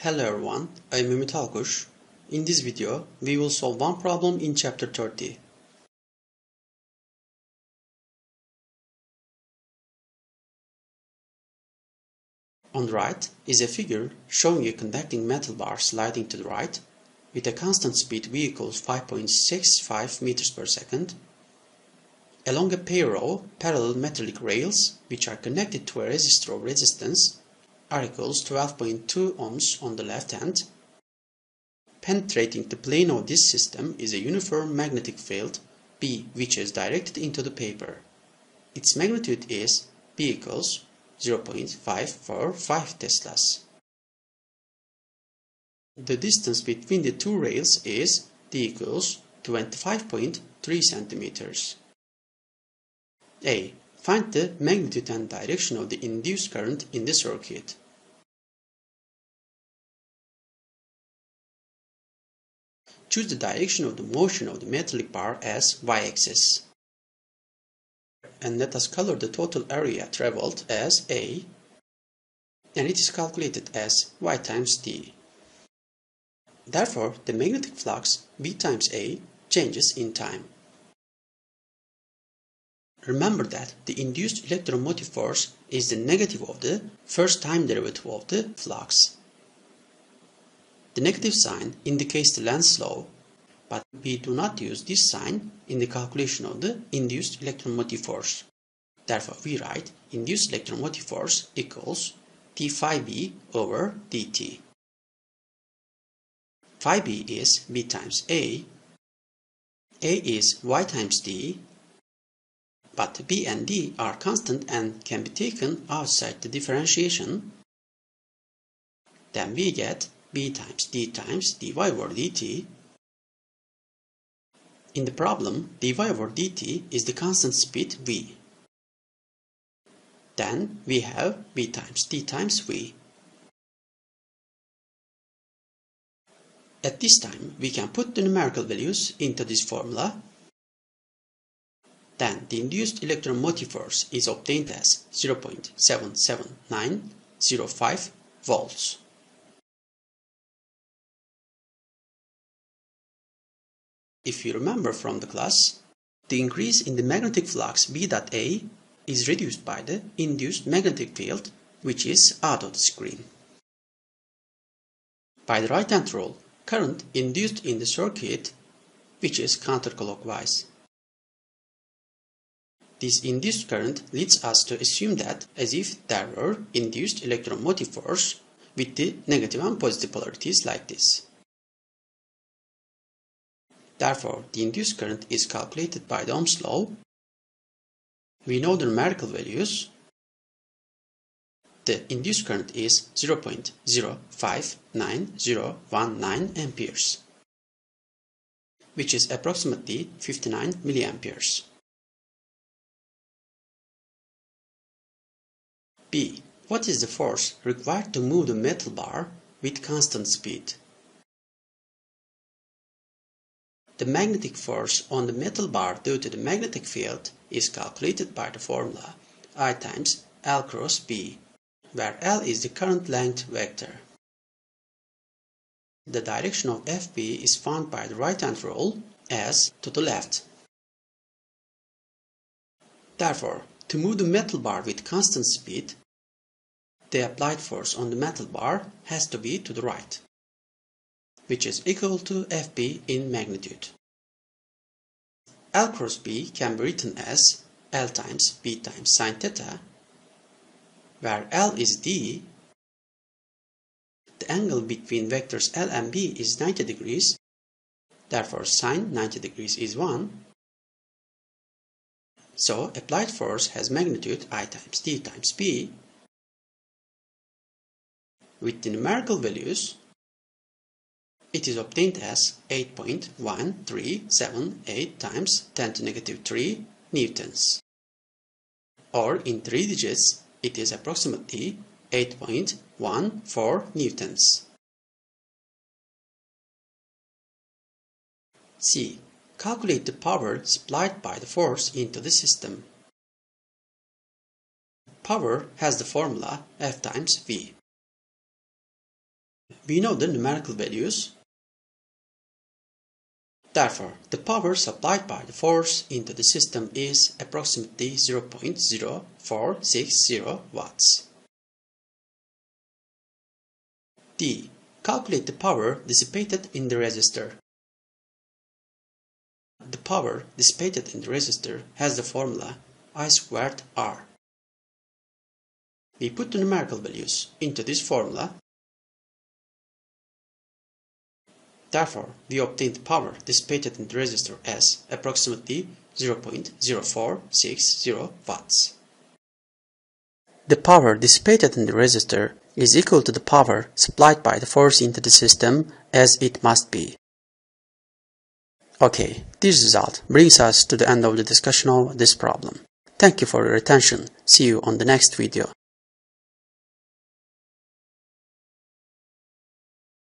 Hello everyone, I am Ümit Alkuş. In this video, we will solve one problem in chapter 30. On the right is a figure showing a conducting metal bar sliding to the right with a constant speed v equals 5.65 meters per second along a pair of parallel metallic rails which are connected to a resistor of resistance R equals 12.2 ohms on the left hand. Penetrating the plane of this system is a uniform magnetic field B which is directed into the paper. Its magnitude is B equals 0.545 teslas. The distance between the two rails is D equals 25.3 centimeters. A. Find the magnitude and direction of the induced current in the circuit. Choose the direction of the motion of the metallic bar as y-axis. And let us color the total area traveled as A, and it is calculated as y times d. Therefore, the magnetic flux B times A changes in time. Remember that the induced electromotive force is the negative of the first time derivative of the flux. The negative sign indicates the Lenz's law, but we do not use this sign in the calculation of the induced electromotive force. Therefore, we write induced electromotive force equals d phi b over dt. Phi b is B times A is y times d, but B and D are constant and can be taken outside the differentiation. Then we get B times D times dy over dt. In the problem, dy over dt is the constant speed v. Then we have B times D times v. At this time, we can put the numerical values into this formula. Then the induced electromotive force is obtained as 0.77905 volts. If you remember from the class, the increase in the magnetic flux B dot A is reduced by the induced magnetic field which is out of the screen. By the right hand rule, current induced in the circuit which is counterclockwise. This induced current leads us to assume that as if there were induced electromotive force with the negative and positive polarities like this. Therefore, the induced current is calculated by the Ohm's law. We know the numerical values. The induced current is 0.059019 amperes, which is approximately 59 milliamperes. B. What is the force required to move the metal bar with constant speed? The magnetic force on the metal bar due to the magnetic field is calculated by the formula I times L cross B, where L is the current length vector. The direction of FB is found by the right-hand rule as to the left. Therefore, to move the metal bar with constant speed, the applied force on the metal bar has to be to the right, which is equal to Fb in magnitude. L cross B can be written as L times B times sine theta, where L is d. The angle between vectors L and B is 90 degrees, therefore sine 90 degrees is 1. So applied force has magnitude I times D times B. With the numerical values, it is obtained as 8.1378 times 10 to negative 3 newtons. Or in 3 digits, it is approximately 8.14 newtons. C. Calculate the power supplied by the force into the system. Power has the formula F times V. We know the numerical values. Therefore, the power supplied by the force into the system is approximately 0.0460 watts. D. Calculate the power dissipated in the resistor. The power dissipated in the resistor has the formula I squared R. We put the numerical values into this formula. Therefore, we obtain the power dissipated in the resistor as approximately 0.0460 watts. The power dissipated in the resistor is equal to the power supplied by the force into the system, as it must be. Okay, this result brings us to the end of the discussion of this problem. Thank you for your attention. See you on the next video.